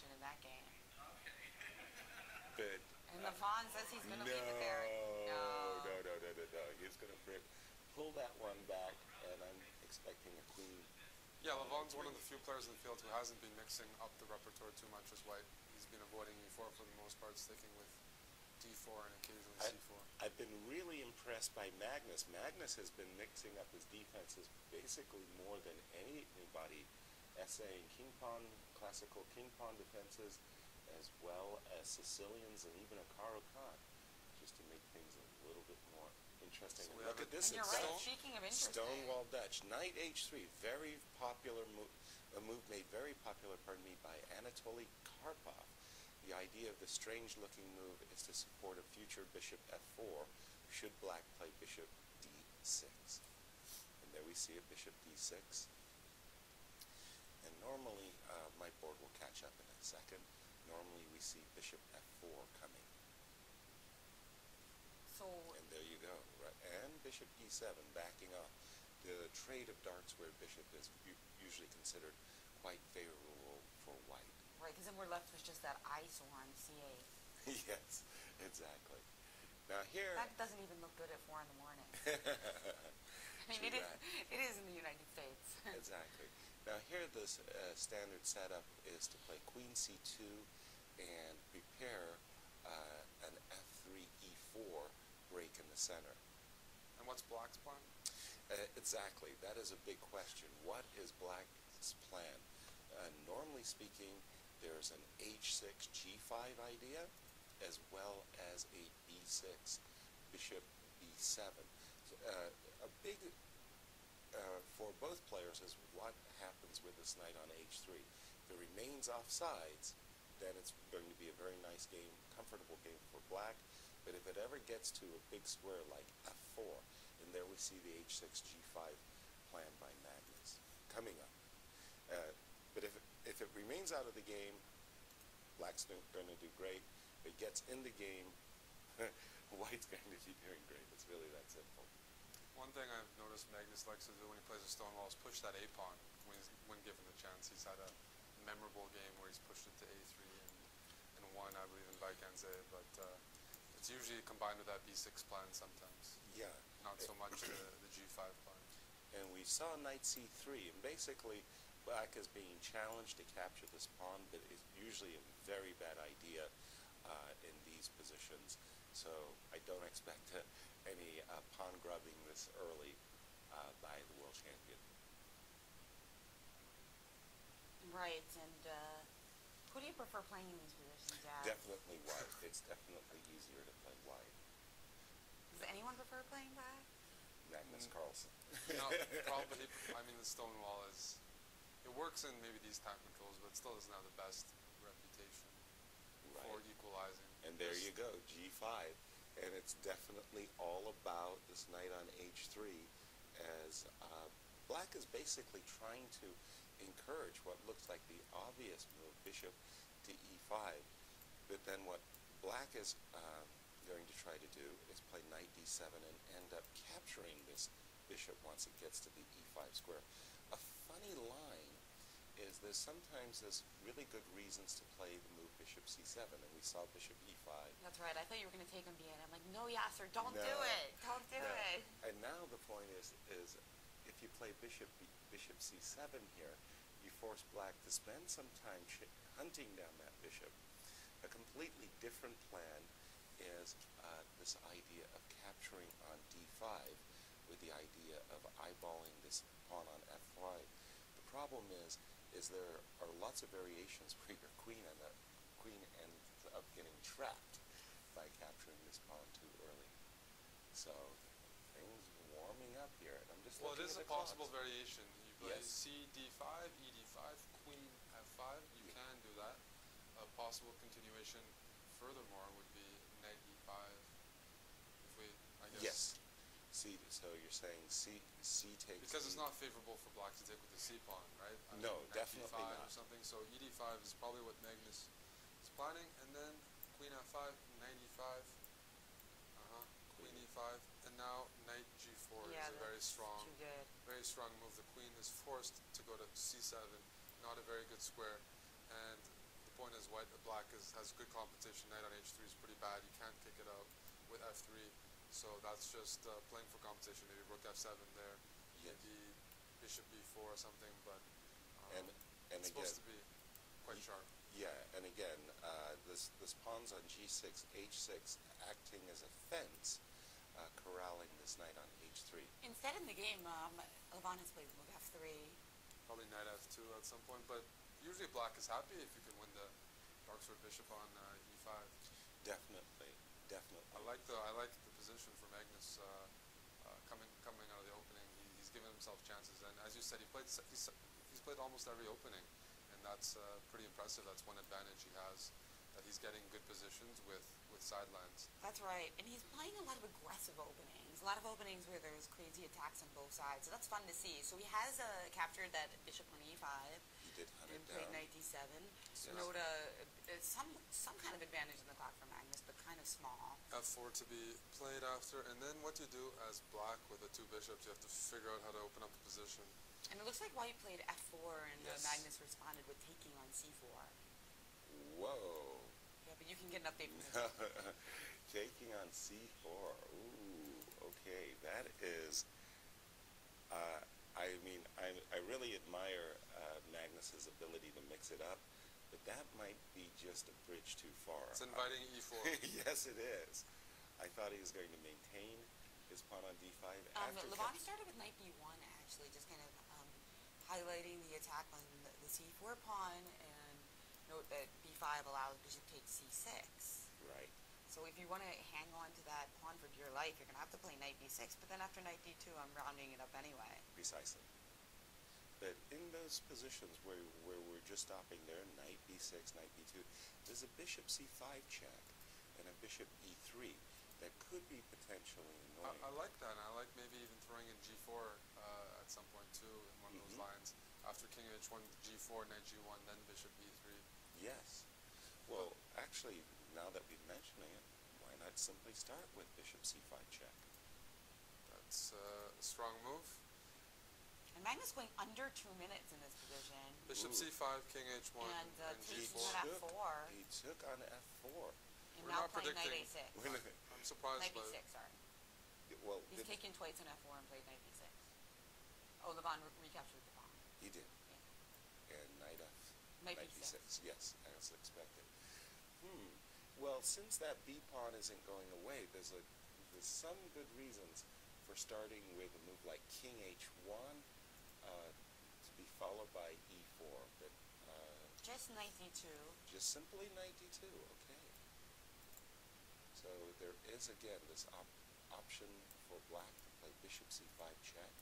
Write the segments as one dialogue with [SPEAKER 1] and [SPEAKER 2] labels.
[SPEAKER 1] position in that game.
[SPEAKER 2] But
[SPEAKER 1] And the pawn says he's going to leave it there.
[SPEAKER 2] No. He's going to pull that one back, and I'm expecting a queen.
[SPEAKER 3] Yeah, Levon's one of the few players in the field who hasn't been mixing up the repertoire too much as white. He's been avoiding e4 for the most part, sticking with d4 and occasionally c4.
[SPEAKER 2] I've been really impressed by Magnus. Magnus has been mixing up his defenses basically more than anybody, essaying king pawn, classical king pawn defenses, as well as Sicilians and even a Caro-Kann, just to make things a little bit more interesting.
[SPEAKER 3] So
[SPEAKER 2] look at this.
[SPEAKER 1] And you're right, speaking of interesting.
[SPEAKER 2] Stonewall Dutch. Knight h3, very popular move, a move made very popular, pardon me, by Anatoly Karpov. The idea of the strange-looking move is to support a future bishop f4 should black play bishop d6. And there we see a bishop d6. And normally, my board will catch up in a second. Normally we see bishop f4 coming.
[SPEAKER 1] So,
[SPEAKER 2] and there you go. Right? And bishop e7 backing off. The trade of dark square bishop is usually considered quite favorable for white.
[SPEAKER 1] Right, because then we're left with just that eyesore on c8.
[SPEAKER 2] Yes, exactly. Now here...
[SPEAKER 1] That doesn't even look good at 4 in the morning. I mean, it is in the United States.
[SPEAKER 2] Exactly. Now here the standard setup is to play queen c2 and prepare an f3 e4 break in the center.
[SPEAKER 3] And what's black's plan?
[SPEAKER 2] Exactly. That is a big question. What is black's plan? Normally speaking, there's an h6 g5 idea, as well as a b6 bishop b7. A big for both players is what happens with this knight on h3. If it remains off sides, then it's going to be a very nice game, comfortable game for black. But if it ever gets to a big square like f4, and there we see the h6 g5 plan by Magnus coming up. But if it remains out of the game, black's going to do great. If it gets in the game, white's going to be doing great. It's really that simple.
[SPEAKER 3] One thing I've noticed Magnus likes to do when he plays a Stonewall is push that a-pawn when given the chance. He's had a memorable game where he's pushed it to a3 and won, I believe, in Vaikense, but it's usually combined with that b6 plan sometimes.
[SPEAKER 2] Yeah.
[SPEAKER 3] Not so much the g5 plan.
[SPEAKER 2] And we saw knight c3, and basically black is being challenged to capture this pawn, but it's usually a very bad idea in these positions. So I don't expect any pawn grubbing this early by the world champion.
[SPEAKER 1] Right, and who do you prefer playing in these positions as?
[SPEAKER 2] Definitely white. It's definitely easier to play white.
[SPEAKER 1] Does anyone prefer playing black?
[SPEAKER 2] Magnus Carlsen.
[SPEAKER 3] No, probably. I mean, the Stonewall is... It works in maybe these technicals, but it still doesn't have the best reputation for equalizing.
[SPEAKER 2] And there you go, g5. And it's definitely all about this knight on h3, as black is basically trying to encourage what looks like the obvious move, bishop to e5. But then what black is going to try to do is play knight d7 and end up capturing this bishop once it gets to the e5 square. A funny line is sometimes there's really good reasons to play the move bishop c7, and we saw bishop e5.
[SPEAKER 1] That's right. I thought you were going to take on b8. I'm like, no, Yasser, don't do it. Don't do it.
[SPEAKER 2] And now the point is if you play bishop c7 here, you force black to spend some time hunting down that bishop. A completely different plan is this idea of capturing on d5 with the idea of eyeballing this pawn on f5. The problem is there are lots of variations where your queen ends up getting trapped by capturing this pawn too early. So things warming up here, and I'm just
[SPEAKER 3] well, it is a possible
[SPEAKER 2] clocks.
[SPEAKER 3] Variation. You play c d5, e d5, queen f5. You can do that. A possible continuation, furthermore, would be knight e5. If we, I guess.
[SPEAKER 2] Yes. C. So you're saying C takes.
[SPEAKER 3] Because it's not favorable for black to take with the c pawn, right?
[SPEAKER 2] No, definitely
[SPEAKER 3] not.
[SPEAKER 2] Or
[SPEAKER 3] something. So e d5 is probably what Magnus is planning, and then queen f5, knight e5, queen e5, and now knight g4 is a very strong move. The queen is forced to go to c7, not a very good square, and the point black has good competition. Knight on h3 is pretty bad. You can't kick it out with f3. So that's just playing for competition. Maybe rook f7 there.
[SPEAKER 2] Yes.
[SPEAKER 3] Maybe bishop b4 or something. But
[SPEAKER 2] And
[SPEAKER 3] it's supposed to be quite sharp.
[SPEAKER 2] Yeah, and again, this pawn's on g6, h6, acting as a fence, corralling this knight on h3.
[SPEAKER 1] Instead in the game, Levon has played rook f3.
[SPEAKER 3] Probably knight f2 at some point, but usually black is happy if you can win the dark sword bishop on e5.
[SPEAKER 2] Definitely, definitely.
[SPEAKER 3] I like the position for Magnus coming out of the opening. He's given himself chances, and as you said, he's played almost every opening, and that's pretty impressive. That's one advantage he has, that he's getting good positions with sidelines.
[SPEAKER 1] That's right, and he's playing a lot of aggressive openings. A lot of openings where there's crazy attacks on both sides, so that's fun to see. So he has captured that bishop on e5.
[SPEAKER 2] He did hunt
[SPEAKER 1] and
[SPEAKER 2] it
[SPEAKER 1] played
[SPEAKER 2] down.
[SPEAKER 1] knight d7.
[SPEAKER 2] Yes.
[SPEAKER 1] Wrote some kind of advantage in the clock for Magnus, but kind of small.
[SPEAKER 3] f4 to be played after, and then what you do as black with the two bishops, you have to figure out how to open up the position.
[SPEAKER 1] And it looks like White played f4, and
[SPEAKER 2] Yes.
[SPEAKER 1] Magnus responded with taking on c4.
[SPEAKER 2] Whoa.
[SPEAKER 1] Yeah, but you can get an update from him.
[SPEAKER 2] Taking on c4. Ooh, okay. That is, I mean, I really admire Magnus's ability to mix it up, but that might be just a bridge too far.
[SPEAKER 3] It's inviting e4.
[SPEAKER 2] Yes, it is. I thought he was going to maintain his pawn on d5 after
[SPEAKER 1] Levon started with knight b1, actually, just kind of highlighting the attack on the c4 pawn, and note that b5 allows bishop takes c6.
[SPEAKER 2] Right.
[SPEAKER 1] So if you want to hang on to that pawn for dear life, you're going to have to play knight b6, but then after knight d2, I'm rounding it up anyway.
[SPEAKER 2] Precisely. But in those positions where we're just stopping there, knight b6, knight b2, there's a bishop c5 check and a bishop e3 that could be potentially annoying.
[SPEAKER 3] I like that, and I like maybe even throwing in g4 at some point too in one of those lines. After king h1, g4, knight g1, then bishop e3.
[SPEAKER 2] Yes. Well, actually, now that we're mentioning it, why not simply start with bishop c5 check?
[SPEAKER 3] That's a strong move.
[SPEAKER 1] And Magnus going under 2 minutes in this position.
[SPEAKER 3] Bishop
[SPEAKER 2] Ooh.
[SPEAKER 3] c5, king h1,
[SPEAKER 1] And,
[SPEAKER 2] He
[SPEAKER 1] taking
[SPEAKER 3] g4.
[SPEAKER 1] on f4.
[SPEAKER 2] He took on f4.
[SPEAKER 1] And
[SPEAKER 3] We're
[SPEAKER 1] now
[SPEAKER 3] not
[SPEAKER 1] playing knight
[SPEAKER 3] predicting.
[SPEAKER 1] a6.
[SPEAKER 3] I'm surprised
[SPEAKER 1] Knight
[SPEAKER 3] by
[SPEAKER 1] b6, sorry.
[SPEAKER 2] Well,
[SPEAKER 1] He's taken twice on f4 and played knight b6. Oh, Levon recaptured the pawn.
[SPEAKER 2] he did.
[SPEAKER 1] Yeah.
[SPEAKER 2] And knight
[SPEAKER 1] Knight
[SPEAKER 2] b6.
[SPEAKER 1] b6.
[SPEAKER 2] Yes, as expected. Well, since that b pawn isn't going away, there's some good reasons for starting with a move like king h1 to be followed by e4. But
[SPEAKER 1] Just knight d2.
[SPEAKER 2] just simply knight d2. Okay. So there is again this option for black to play bishop c5 check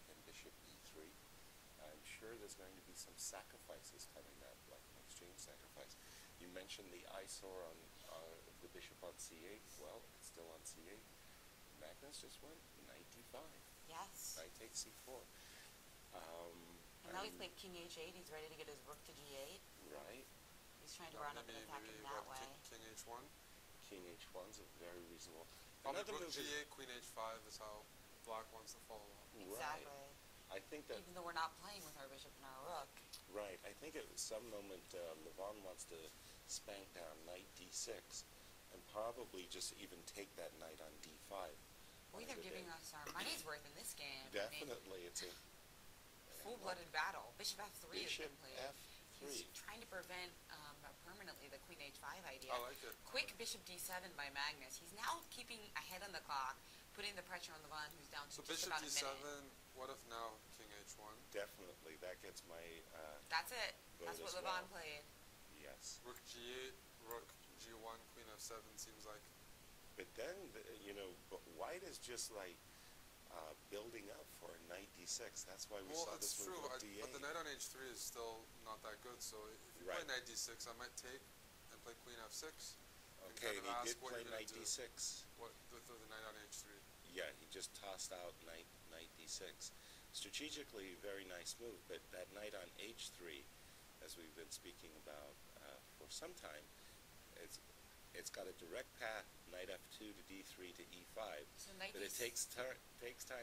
[SPEAKER 2] and bishop e3. I'm sure there's going to be some sacrifices coming up, like an exchange sacrifice. You mentioned the eyesore on the bishop on c8. Well, it's still on c8. Magnus just went knight d5.
[SPEAKER 1] Yes.
[SPEAKER 2] Knight takes c4.
[SPEAKER 1] And now he's played king h8. He's ready to get his rook to g8.
[SPEAKER 2] Right.
[SPEAKER 1] He's trying to round up an attack in that way.
[SPEAKER 3] King h1.
[SPEAKER 2] King h1's a very reasonable.
[SPEAKER 3] Probably
[SPEAKER 2] Another
[SPEAKER 3] rook
[SPEAKER 2] move is,
[SPEAKER 3] g8, queen h5 is how black wants to follow up.
[SPEAKER 1] Exactly.
[SPEAKER 2] right. I think that
[SPEAKER 1] Even though we're not playing with our bishop and our rook.
[SPEAKER 2] right. I think at some moment Levon wants to spank down knight d6 and probably just even take that knight on d5.
[SPEAKER 1] We're either giving us our money's worth in this game.
[SPEAKER 2] Definitely, it's a
[SPEAKER 1] Full-blooded battle. Bishop f3
[SPEAKER 2] bishop
[SPEAKER 1] has been played.
[SPEAKER 2] f3.
[SPEAKER 1] He's trying to prevent permanently the queen h5 idea.
[SPEAKER 3] I like it.
[SPEAKER 1] Quick bishop d7 by Magnus. He's now keeping ahead on the clock, putting the pressure on Levon, who's down to
[SPEAKER 3] So
[SPEAKER 1] just
[SPEAKER 3] bishop
[SPEAKER 1] about a
[SPEAKER 3] d7,
[SPEAKER 1] minute.
[SPEAKER 3] what if now king h1?
[SPEAKER 2] Definitely, that gets my
[SPEAKER 1] That's it.
[SPEAKER 2] vote
[SPEAKER 1] That's what
[SPEAKER 2] as
[SPEAKER 1] Levon
[SPEAKER 2] well.
[SPEAKER 1] played.
[SPEAKER 2] yes.
[SPEAKER 3] Rook g8, rook g1, queen f7 seems like.
[SPEAKER 2] But then but White is just like building up for a knight d6. That's why we
[SPEAKER 3] Well,
[SPEAKER 2] saw
[SPEAKER 3] it's
[SPEAKER 2] this
[SPEAKER 3] true,
[SPEAKER 2] move of d8.
[SPEAKER 3] but the knight on h3 is still not that good. So if you
[SPEAKER 2] Right.
[SPEAKER 3] play knight d6, I might take and play queen f6.
[SPEAKER 2] Okay,
[SPEAKER 3] kind
[SPEAKER 2] and
[SPEAKER 3] of
[SPEAKER 2] he
[SPEAKER 3] ask
[SPEAKER 2] did
[SPEAKER 3] what
[SPEAKER 2] play
[SPEAKER 3] you're gonna
[SPEAKER 2] knight
[SPEAKER 3] do.
[SPEAKER 2] d6.
[SPEAKER 3] What with the knight on h3?
[SPEAKER 2] Yeah, he just tossed out knight d6. Strategically, very nice move, but that knight on h3, as we've been speaking about for some time, it's got a direct path, knight f2 to d3 to e5,
[SPEAKER 1] So knight
[SPEAKER 2] but it takes time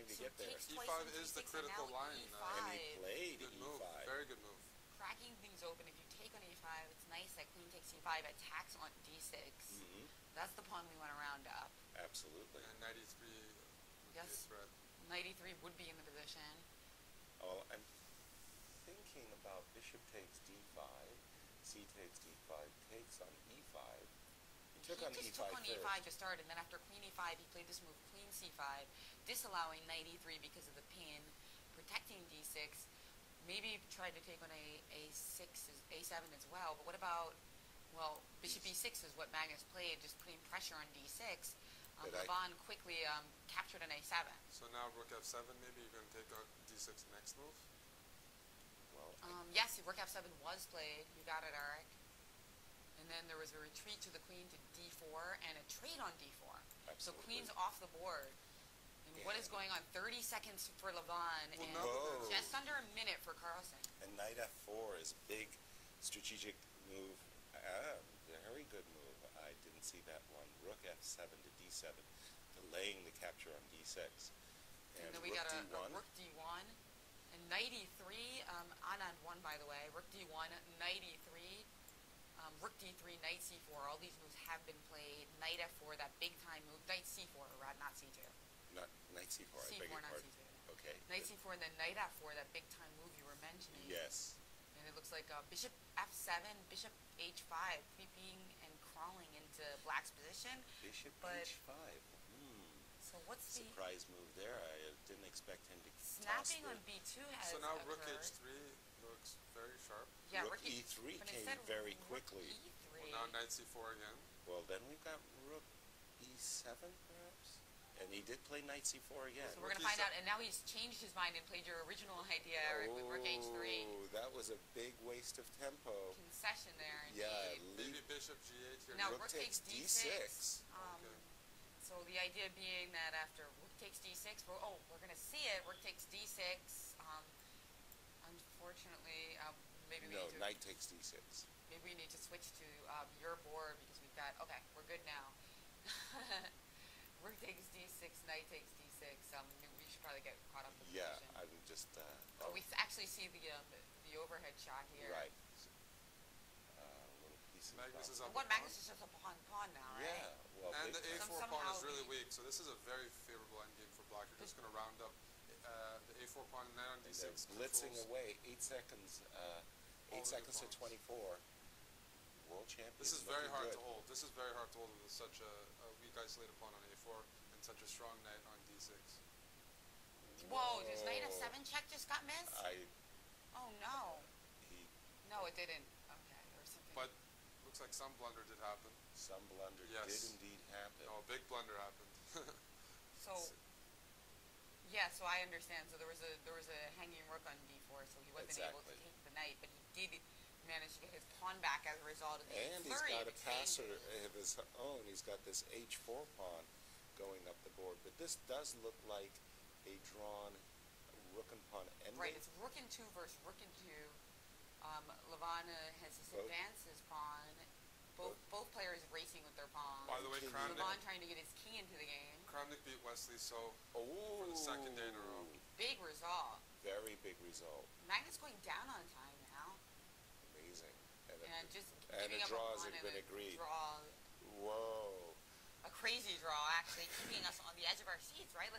[SPEAKER 2] to
[SPEAKER 1] So
[SPEAKER 2] get there.
[SPEAKER 1] takes twice
[SPEAKER 3] E5
[SPEAKER 1] on
[SPEAKER 3] is the
[SPEAKER 1] g6 and
[SPEAKER 3] critical
[SPEAKER 1] now
[SPEAKER 3] line.
[SPEAKER 1] E5.
[SPEAKER 2] And he played
[SPEAKER 3] Good
[SPEAKER 2] e5.
[SPEAKER 3] move, very good move.
[SPEAKER 1] Cracking things open. If you take on a5, it's nice that queen takes takes c5, attacks on d6.
[SPEAKER 2] Mm-hmm.
[SPEAKER 1] That's the pawn we want to round up.
[SPEAKER 2] Absolutely.
[SPEAKER 3] And knight e3 would be a
[SPEAKER 1] Yes.
[SPEAKER 3] threat.
[SPEAKER 1] Knight e3 would be in the position.
[SPEAKER 2] Oh, I'm thinking about bishop takes d5, c takes d5, takes on e5. He took on
[SPEAKER 1] just
[SPEAKER 2] e5
[SPEAKER 1] took on
[SPEAKER 2] first.
[SPEAKER 1] e5 to start, and then after queen e5, he played this move, queen c5, disallowing knight e3 because of the pin, protecting d6. Maybe tried to take on a6, a7 as well. But what about, well, bishop e6 is what Magnus played, just putting pressure on d6. Levon quickly captured an a7.
[SPEAKER 3] So now rook f7, maybe you're going to take on d6 next move?
[SPEAKER 2] Well,
[SPEAKER 1] Yes, rook f7 was played. You got it, Eric. And then there was a retreat to the queen to d4 and a trade on d4.
[SPEAKER 2] absolutely.
[SPEAKER 1] So queen's off the board. And what is going on? 30 seconds for Levon and
[SPEAKER 2] Whoa.
[SPEAKER 1] just under a minute for Carlsen.
[SPEAKER 2] And knight f4 is a big strategic move. Very good move. I didn't see that one. Rook f7 to d7, delaying the capture on d6.
[SPEAKER 1] And then we
[SPEAKER 2] rook
[SPEAKER 1] got a
[SPEAKER 2] d1.
[SPEAKER 1] rook d1. And knight e3, Anand won, by the way. Rook d1, knight e3, rook d3, knight c4. All these moves have been played. Knight f4, that big time move. Knight c4, not c2.
[SPEAKER 2] Not knight c4. I beg
[SPEAKER 1] c4,
[SPEAKER 2] your
[SPEAKER 1] not
[SPEAKER 2] pardon.
[SPEAKER 1] c2.
[SPEAKER 2] Okay.
[SPEAKER 1] Knight c4 and then knight f4, that big time move you were mentioning.
[SPEAKER 2] Yes.
[SPEAKER 1] And it looks like bishop f7, bishop h5, creeping and crawling into black's position.
[SPEAKER 2] Bishop
[SPEAKER 1] But-
[SPEAKER 2] h5.
[SPEAKER 1] So what's the
[SPEAKER 2] Surprise move there. I didn't expect him to
[SPEAKER 1] snapping
[SPEAKER 2] toss
[SPEAKER 1] on b2 has
[SPEAKER 3] So now
[SPEAKER 1] occurred.
[SPEAKER 3] rook h3 looks very sharp.
[SPEAKER 1] Yeah,
[SPEAKER 2] rook
[SPEAKER 1] rook
[SPEAKER 2] e3
[SPEAKER 1] but
[SPEAKER 2] came
[SPEAKER 1] instead
[SPEAKER 2] very
[SPEAKER 1] rook
[SPEAKER 2] quickly.
[SPEAKER 1] e3.
[SPEAKER 3] Well, now knight c4 again.
[SPEAKER 2] Well, then we've got rook e7, perhaps? And he did play knight c4 again.
[SPEAKER 1] So we're going to find out, and now he's changed his mind and played your original idea, Eric, with rook h3.
[SPEAKER 2] Oh, that was a big waste of tempo.
[SPEAKER 1] Concession there,
[SPEAKER 2] Yeah,
[SPEAKER 1] indeed.
[SPEAKER 3] Maybe bishop g8 here.
[SPEAKER 1] Now
[SPEAKER 2] rook
[SPEAKER 1] rook
[SPEAKER 2] takes
[SPEAKER 1] takes
[SPEAKER 2] d6.
[SPEAKER 3] Okay.
[SPEAKER 1] So the idea being that after rook takes d6, we're going to see it. Rook takes d6. Unfortunately, maybe we
[SPEAKER 2] No,
[SPEAKER 1] need to
[SPEAKER 2] knight takes d6.
[SPEAKER 1] maybe we need to switch to your board because we've got we're good now. Rook takes d6, knight takes d6. We should probably get caught up with the
[SPEAKER 2] Yeah,
[SPEAKER 1] position.
[SPEAKER 2] I'm just...
[SPEAKER 1] We actually see the overhead shot here.
[SPEAKER 2] Right. Little pieces
[SPEAKER 3] Magnus is
[SPEAKER 2] off.
[SPEAKER 3] up.
[SPEAKER 1] What Magnus is just a pawn now, right?
[SPEAKER 2] Yeah, well,
[SPEAKER 3] And
[SPEAKER 2] big
[SPEAKER 3] the
[SPEAKER 2] time.
[SPEAKER 3] a4 pawn
[SPEAKER 1] somehow
[SPEAKER 3] is really
[SPEAKER 1] he-
[SPEAKER 3] weak, so this is a very favorable endgame for black. You're just going to round up the a4 pawn and knight on
[SPEAKER 2] And
[SPEAKER 3] d6.
[SPEAKER 2] they're blitzing
[SPEAKER 3] controls
[SPEAKER 2] away. 8 seconds.
[SPEAKER 3] all
[SPEAKER 2] 8
[SPEAKER 3] the
[SPEAKER 2] seconds to
[SPEAKER 3] pawns.
[SPEAKER 2] 24. World champion.
[SPEAKER 3] This is very
[SPEAKER 2] looking
[SPEAKER 3] hard
[SPEAKER 2] good.
[SPEAKER 3] to hold. This is very hard to hold with such a weak isolated pawn on a4 and such a strong knight on d6.
[SPEAKER 1] Whoa, does knight f7 check just got missed? Oh no.
[SPEAKER 2] He,
[SPEAKER 1] No, it didn't. Okay, or something.
[SPEAKER 3] But looks like some blunder did happen.
[SPEAKER 2] some blunder
[SPEAKER 3] Yes.
[SPEAKER 2] did indeed happen.
[SPEAKER 3] No, a big blunder happened.
[SPEAKER 1] So, yeah, so I understand. So there was a hanging rook on d4, so he wasn't able to
[SPEAKER 2] Exactly.
[SPEAKER 1] take the knight, but he did manage to get his pawn back as a result of the
[SPEAKER 2] And he's
[SPEAKER 1] flurry
[SPEAKER 2] got
[SPEAKER 1] of
[SPEAKER 2] a passer
[SPEAKER 1] exchanges.
[SPEAKER 2] of his own. He's got this h4 pawn going up the board. But this does look like a drawn rook and pawn ending.
[SPEAKER 1] Right, it's rook and 2 versus rook and 2. Levana has just
[SPEAKER 2] Both-
[SPEAKER 1] advanced his pawn. Both players racing with their pawns.
[SPEAKER 3] By the way,
[SPEAKER 2] King
[SPEAKER 3] Kramnik,
[SPEAKER 1] Levon trying to get his king into the game.
[SPEAKER 3] Kramnik beat Wesley, so
[SPEAKER 2] Oh,
[SPEAKER 3] for the second day in a row.
[SPEAKER 1] Big result.
[SPEAKER 2] very big result.
[SPEAKER 1] Magnus going down on time now.
[SPEAKER 2] Amazing.
[SPEAKER 1] And just
[SPEAKER 2] and
[SPEAKER 1] giving
[SPEAKER 2] the
[SPEAKER 1] up
[SPEAKER 2] draws
[SPEAKER 1] a pawn
[SPEAKER 2] have
[SPEAKER 1] and
[SPEAKER 2] been
[SPEAKER 1] a
[SPEAKER 2] agreed.
[SPEAKER 1] draw.
[SPEAKER 2] Whoa.
[SPEAKER 1] A crazy draw, actually, keeping us on the edge of our seats, right? Let's